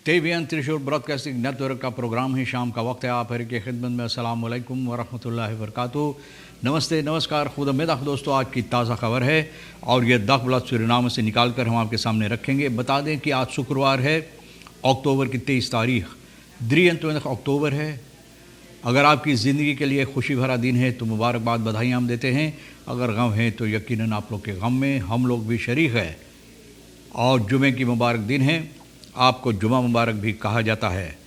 टेवीएन त्रिशूल broadcasting network का programme है। शाम का वक्त है। आप हर की खिदमत में अस्सलाम वालेकुम वरहमतुल्लाहि वबरकातुहू। नमस्ते, नमस्कार, खुद मेदा दोस्तों। आज की ताज़ा खबर है और ये दखबलात सूरीनाम से निकाल कर हम आपके सामने रखेंगे। बता दें कि आज शुक्रवार है, अक्टूबर की 23 तारीख, 23 अक्टूबर है। अगर आपकी ज़िंदगी के लिए खुशी भरा दिन है तो मुबारकबाद, बधाई हम देते हैं। अगर गम है तो यकीनन आप लोग के गम में हम लोग भी शरीक हैं। और जुमे की मुबारक दिन है, आपको जुमा मुबारक भी कहा जाता है।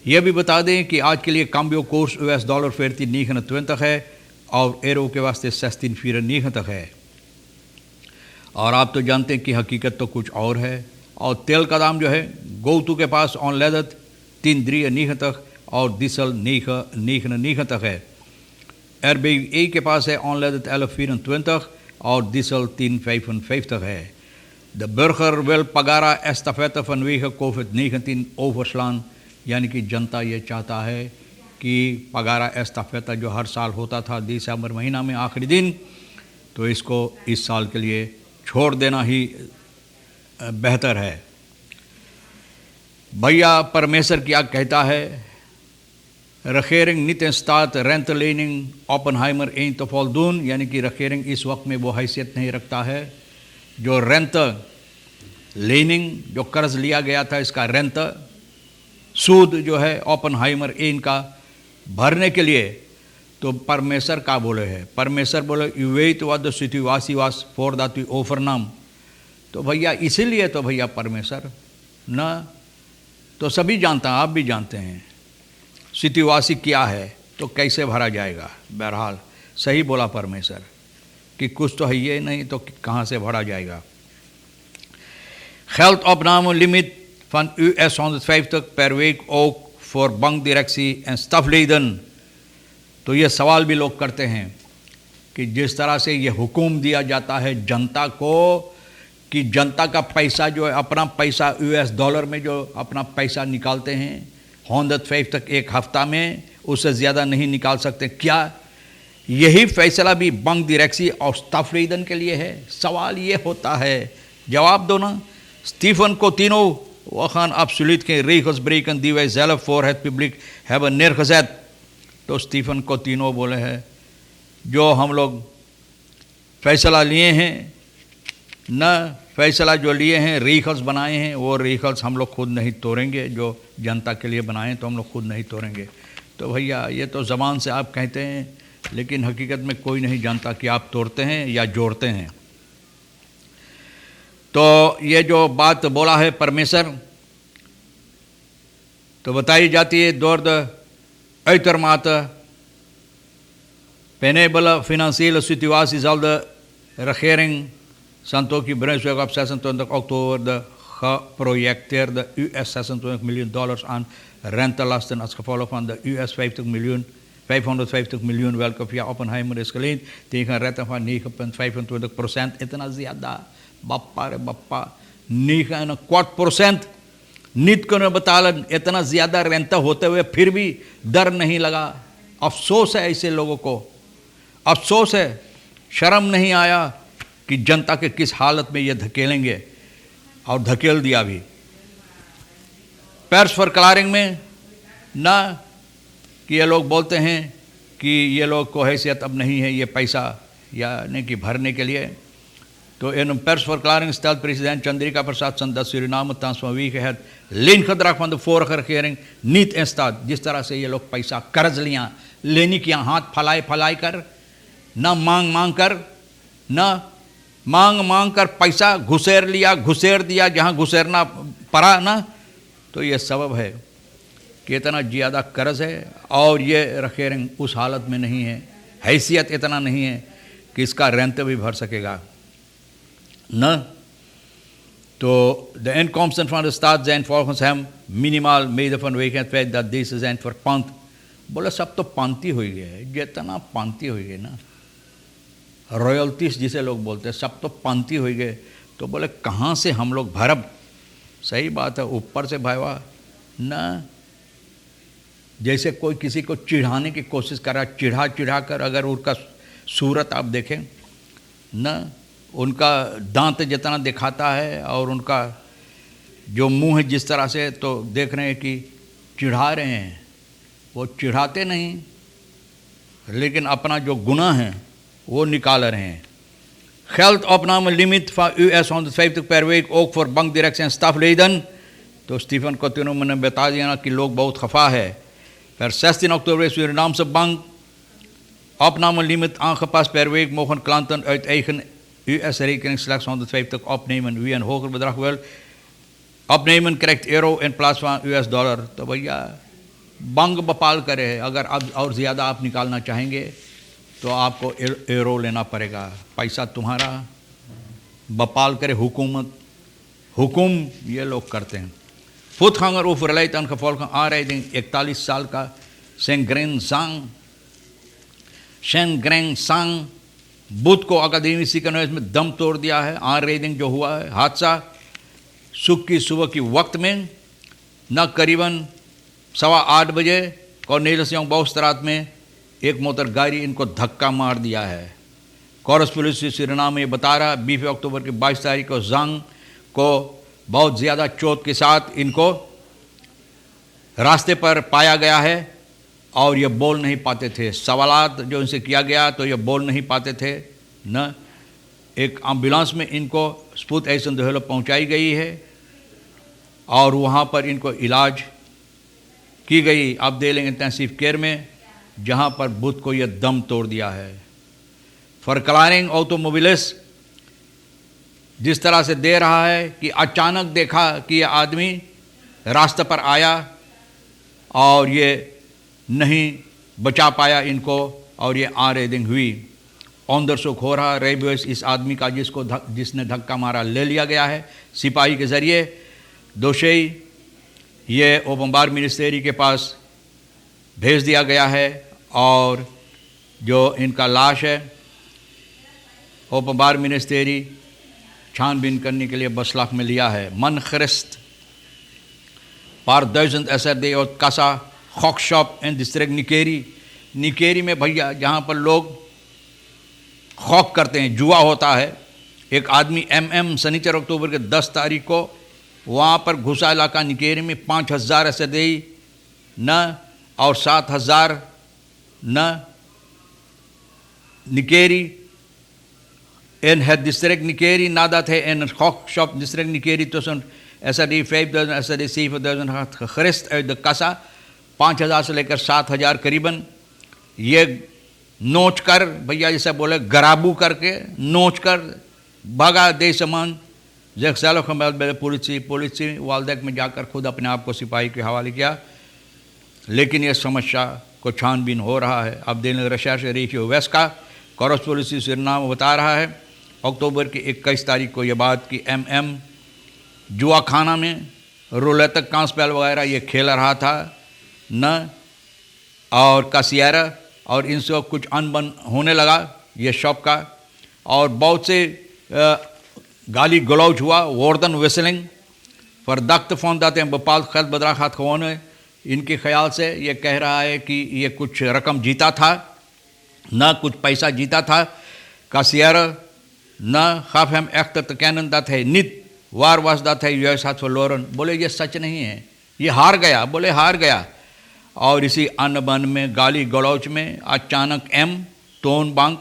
यह भी बता दें कि आज के लिए काम्बियो कोर्स US डॉलर 49,20 है और एरो के वास्ते 16,490 है। और आप तो जानते हैं कि हकीकत तो कुछ और है। और तेल का दाम जो है, गोतू के पास ऑन लेदत 3,390 और डीजल 9,990 है। RBI के पास है ऑन लेदत 11,24 और डीजल 3,55 है। De burger wil pagara estafette vanwege COVID-19 overslaan, यानी कि जनता ये चाहता है कि पगारा एस्ताफेता जो हर साल होता था दिसंबर महीना में आखिरी दिन, तो इसको इस साल के लिए छोड़ देना ही बेहतर है। भैया परमेश्वर क्या कहता है, regering niet in staat rentelening Oppenheimer 1 te voldoen, यानी कि regering इस वक्त में वो हैसियत नहीं रखता है जो रेंट लेनिंग, जो कर्ज लिया गया था, इसका रेंट सूद जो है ओपनहाइमर इनका भरने के लिए। तो परमेश्वर का बोले है, परमेश्वर बोले यू वेट वाद सिटीवासी वास फॉर दैट यू ओफरनाम। तो भैया इसीलिए तो भैया परमेश्वर न तो सभी जानता हैं, आप भी जानते हैं सिटीवासी क्या है तो कैसे भरा जाएगा। बहरहाल सही बोला परमेश्वर कि कुछ तो है ये नहीं तो कहाँ से भरा जाएगा। Geldopname limit van US 150 per week ook voor bankdirectie en stafleden। तो ये सवाल भी लोग करते हैं कि जिस तरह से ये हुक्म दिया जाता है जनता को कि जनता का पैसा जो है, अपना पैसा US डॉलर में जो अपना पैसा निकालते हैं 150 तक एक हफ्ता में, उससे ज़्यादा नहीं निकाल सकते। क्या यही फैसला भी बैंक डायरेक्सी और स्टाफलेडन के लिए है? सवाल ये होता है, जवाब दो ना। Stephen Coutinho, we gaan absoluut geen regels breken die wij zelf voor het publiek hebben neergezet। तो स्टीफन कोटिनो बोले हैं जो हम लोग फैसला लिए हैं न, फैसला जो लिए हैं रीखल्स बनाए हैं, वो रीखल्स हम लोग खुद नहीं तोड़ेंगे। जो जनता के लिए बनाए हैं तो हम लोग खुद नहीं तोड़ेंगे। तो भैया ये तो ज़बान से आप कहते हैं, लेकिन हकीकत में कोई नहीं जानता कि आप तोड़ते हैं या जोड़ते हैं। तो ये जो बात बोला है परमेश्वर, तो बताई जाती है door de uitermate penibele financiële situatie zal de regering Santoki Brunswijk op 26 oktober de geprojecteerde US $26 miljoen aan rentelasten als gevolg van de US 550 miljoen welke via Oppenheimer is geleend tegen een rente van 9,25%। इतना ज़्यादा बप्पा रे बप्पा 9,25% नित को बतालन, इतना ज़्यादा रेंता होते हुए फिर भी डर नहीं लगा। अफसोस है ऐसे लोगों को, अफसोस है, शर्म नहीं आया कि जनता के किस हालत में ये धकेलेंगे, और धकेल दिया भी। पेर्स फॉरक्लारिंग में ना कि ये लोग बोलते हैं कि ये लोग को हैसियत अब नहीं है ये पैसा यानी कि भरने के लिए। तो in persverklaring stelt president Chandrika Prasad Sandhu Suriname thans vanwege het leengedrag van de vorige regering niet in staat। जिस तरह से ये लोग पैसा कर्ज लिया, लेने किया हाथ फैलाई कर, न मांग कर, न मांग कर पैसा घुसेर दिया जहाँ घुसेरना पड़ा ना। तो ये सबब है कि इतना ज़्यादा कर्ज है और ये regering उस हालत में नहीं है, हैसियत इतना नहीं है कि इसका रेंट भी भर सकेगा न। तो de inkomsten van de staat zijn volgens hem minimaal, mede vanwege het feit dat deze zijn verpand। बोले सब तो पांती हो गए है, जितना पांती हो गए ना, रॉयल्टीज जिसे लोग बोलते हैं, सब तो पांती हो गए। तो बोले कहाँ से हम लोग भरब? सही बात है, ऊपर से भाईवा न, जैसे कोई किसी को चिढ़ाने की कोशिश कर रहा, चिढ़ा कर अगर उनका सूरत आप देखें न, उनका दांत जितना दिखाता है और उनका जो मुंह है जिस तरह से, तो देख रहे हैं कि चिढ़ा रहे हैं, वो चिढ़ाते नहीं लेकिन अपना जो गुनाह है वो निकाल रहे हैं। Geldopname limit van US 150 per week ook voor bankdirectie en stafleden. तो स्टीफन कोतिनो मैंने बता दिया कि लोग बहुत खफा है। Per 16 oktober is Surinaamse bank opnamelimiet aangepast. Per week mogen klanten uit eigen US-rekening slechts 150 opnemen. Wie een hoger bedrag wil opnemen krijgt euro in plaats van US dollar. तो भैया बैंक बपाल करे, अगर अब और ज़्यादा आप निकालना चाहेंगे तो आपको एरो लेना पड़ेगा। पैसा तुम्हारा, बपाल करे हुकूमत, हुकुम ये लोग करते हैं। Voetganger overlijdt aan gevolg van aanrijding, 41 साल का Shen Sang बुध को अकादमी सिकनोज में दम तोड़ दिया है। aanrijding जो हुआ है हादसा सुख की सुबह की वक्त में न करीबन 8:15 बजे कॉर्नेलियस यंग बाउस्ट्रात में एक मोटर गाड़ी इनको धक्का मार दिया है। कोरस पुलिस सुरीनाम में बता रहा 20 अक्टूबर की 22 तारीख को जंग को बहुत ज़्यादा चोट के साथ इनको रास्ते पर पाया गया है और ये बोल नहीं पाते थे। सवालात जो इनसे किया गया तो ये बोल नहीं पाते थे न। एक एम्बुलेंस में इनको स्पुत ऐसन दहलो पहुँचाई गई है और वहाँ पर इनको इलाज की गई अब दे लेंगे इंटेंसिव केयर में, जहाँ पर बुध को यह दम तोड़ दिया है। फॉरक्लारिंग ऑटोमोबिलिस जिस तरह से दे रहा है कि अचानक देखा कि यह आदमी रास्ते पर आया और ये नहीं बचा पाया इनको और ये aanrijding हुई। onderzoek हो रहा रेबस इस आदमी का जिसने धक्का मारा ले लिया गया है सिपाही के ज़रिए। दोषी ये ओपनबार मिनिस्ट्री के पास भेज दिया गया है और जो इनका लाश है ओपनबार मिनिस्ट्री छानबीन करने के लिए बसलाख में लिया है। मन ख्रिस्त पर 1000 SRD और कासा खॉकशॉप इन डिस्ट्रिक्ट निकेरी में भैया जहाँ पर लोग खौक करते हैं, जुआ होता है। एक आदमी शनिचर अक्टूबर के 10 तारीख को वहाँ पर घुसा इलाका निकेरी में 5000 SRD न और 7000 न निकेरी in het district Nikeri nadat hij in een gokshop district Nikeri tussen SRD 5000 SRD 7000 had gegrist uit de kassa 5000 से लेकर 7000 करीबन ये नोच कर भैया जैसे बोले गराबू करके नोच कर भागा दे समान जैक्सालो खम्बल पुलिस वालदेक में जाकर खुद अपने आप को सिपाही के हवाले किया। लेकिन ये समस्या को छानबीन हो रहा है। अब दिन रशिया से रेखियो वेस्ट का कोरस पुलिस सुरीनाम बता रहा है अक्टूबर की 21 तारीख को ये बात कि जुआ खाना में रोलेतक कांस्पेल वगैरह ये खेल रहा था न और कासियारा और इनसे कुछ अनबन होने लगा ये शॉप का और बहुत से गाली गलौज हुआ। वार्डन विसलिंग फरदख्त फोन दाते हैं भोपाल खैल बदरा खात खवान इनके ख्याल से ये कह रहा है कि ये कुछ रकम जीता था न कुछ पैसा जीता था। कासियारा न खाफ हम echt te kennen dat hij niet waar was dat hij juist had verloren। बोले ये सच नहीं है, ये हार गया। बोले हार गया। और इसी अनबन में गाली गलौच में अचानक टोन बैंक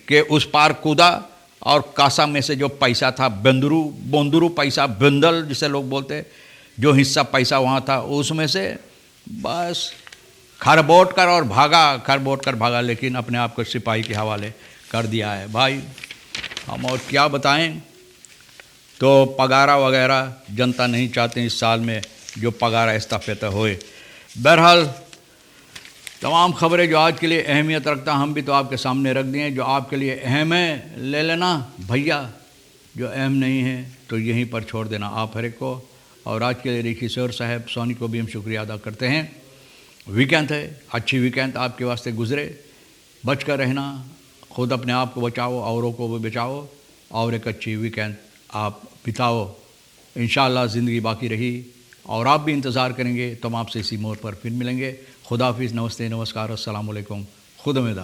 के उस पार कूदा और कासा में से जो पैसा था बोंदरू पैसा बंदल जिसे लोग बोलते जो हिस्सा पैसा वहाँ था उसमें से बस खरबोट कर भागा लेकिन अपने आप को सिपाही के हवाले कर दिया है। भाई हम और क्या बताएं। तो पगारा वगैरह जनता नहीं चाहते इस साल में जो पगारा इस्ताफेता होए। बहरहाल तमाम खबरें जो आज के लिए अहमियत रखता हम भी तो आपके सामने रख दिए। जो आपके लिए अहम है ले लेना भैया, जो अहम नहीं है तो यहीं पर छोड़ देना आप हर एक को। और आज के लिए रिकी सर साहब सोनी को भी हम शुक्रिया अदा करते हैं। वीकेंड है, अच्छी वीकेंड आपके वास्ते गुजरे। बच कर रहना, खुद अपने आप को बचाओ, औरों को भी बचाओ और एक अच्छी वीकेंड आप बिताओ। इंशाअल्लाह ज़िंदगी बाकी रही और आप भी इंतज़ार करेंगे तो हम आपसे इसी मोड़ पर फिर मिलेंगे। खुदा हाफिज़, नमस्ते, नमस्कार, अस्सलाम वालेकुम, खुदा में